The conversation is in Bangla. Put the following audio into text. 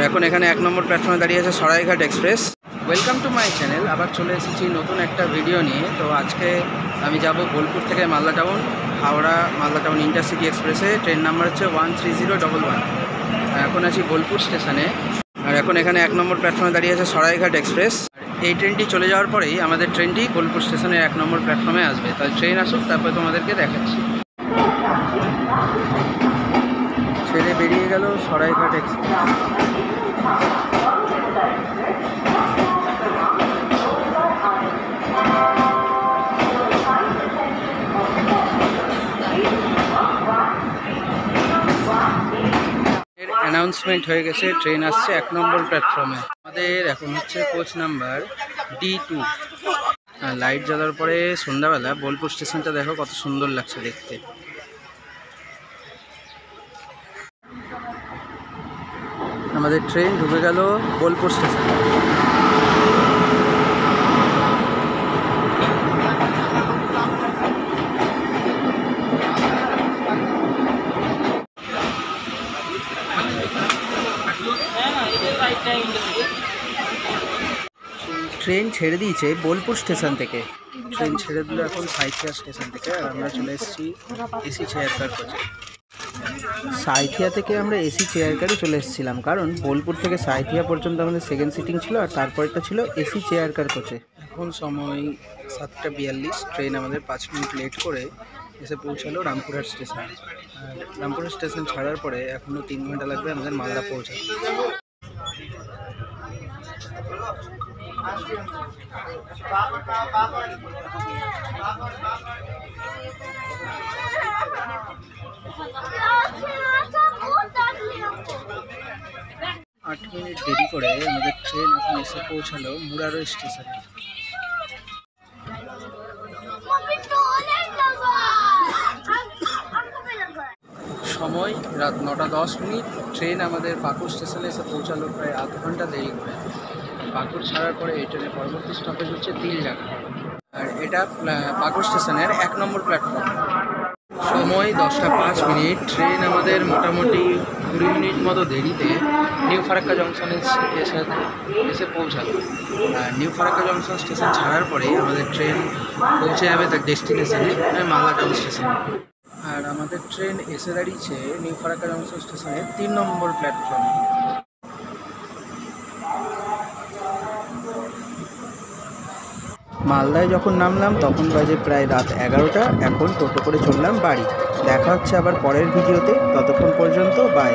এখন এখানে 1 নম্বর প্ল্যাটফর্মে দাঁড়িয়ে আছে Saraighat express. Welcome to my channel. আবার চলে এসেছি নতুন একটা ভিডিও নিয়ে। তো আজকে আমি যাব বোলপুর থেকে Malda town, Howrah Malda town intercity এক্সপ্রেসে। ট্রেন নাম্বার হচ্ছে 13011। এখন আছি বোলপুর স্টেশনে। আর এখন এখানে 1 নম্বর প্ল্যাটফর্মে দাঁড়িয়ে আছে সরাইঘাট এক্সপ্রেস। এই ট্রেনটি চলে যাওয়ার পরেই আমাদের ট্রেনটি বোলপুর স্টেশনের 1 নম্বর প্ল্যাটফর্মে আসবে। তাই ট্রেন আসুক, তারপরে তোমাদেরকে দেখাচ্ছি। ছেড়ে বেরিয়ে গেল সরাইঘাট এক্সপ্রেস। অ্যানাউন্সমেন্ট হয়ে গেছে, ট্রেন আসছে 1 নম্বর প্ল্যাটফর্মে। আমাদের এখন হচ্ছে কোচ নাম্বার D2। লাইট জ্বালার পরে সন্ধ্যাবেলা বোলপুর স্টেশনটা দেখো কত সুন্দর লাগছে দেখতে। আমাদের ট্রেন ঢুকে গেল বোলপুর স্টেশনে। ট্রেন ছেড়ে দিয়েছে বোলপুর স্টেশন থেকে। ট্রেন ছেড়ে দিল এখন সাঁইথিয়া স্টেশন থেকে। আর আমরা চলে এসেছি এসি চেয়ার কার কোচে। সাঁইথিয়া থেকে আমরা এসি চেয়ার কারে চলে এসেছিলাম, কারণ বোলপুর থেকে সাঁইথিয়া পর্যন্ত আমাদের সেকেন্ড সিটিং ছিল, আর তারপরটা ছিল এসি চেয়ার কার কোচে। এখন সময় 7টা 42। ট্রেন আমাদের 5 মিনিট লেট করে এসে পৌঁছালো রামপুরহাট স্টেশন। আর রামপুরহাট স্টেশন ছাড়ার পরে এখনও 3 ঘন্টা লাগবে আমাদের মালদা পৌঁছাতে। 8 মিনিট দেরি করে আমাদের ট্রেন এখন এসে পৌঁছালো মুরারই স্টেশনে। সময় রাত 9টা 10। ট্রেন আমাদের পাকুড় স্টেশনে এসে পৌঁছালো প্রায় আধ ঘন্টা দেরি করে। পাকুড় ছাড়ার পরে এই ট্রেনের পরবর্তী স্টপেজ হচ্ছে তিলডাঙ্গা। আর এটা পাকুড় স্টেশনের 1 নম্বর প্ল্যাটফর্ম। সময় 10টা 5। ট্রেন আমাদের মোটামুটি 20 মিনিট মতো দেরিতে নিউ ফারাক্কা জংশনে এসে পৌঁছালো। আর নিউ ফারাক্কা জংশন স্টেশন ছাড়ার পরেই আমাদের ট্রেন পৌঁছে যাবে তার ডেস্টিনেশনে, মালদা টাউন স্টেশনে। আর আমাদের ট্রেন এসে দাঁড়িয়েছে নিউ ফারাক্কা জংশন স্টেশনের 3 নম্বর প্ল্যাটফর্মে। মালদায় যখন নামলাম তখন বাজে প্রায় রাত 11টা। এখন টোটো করে চললাম বাড়ি। দেখা হচ্ছে আবার পরের ভিডিওতে। ততক্ষণ পর্যন্ত বাই।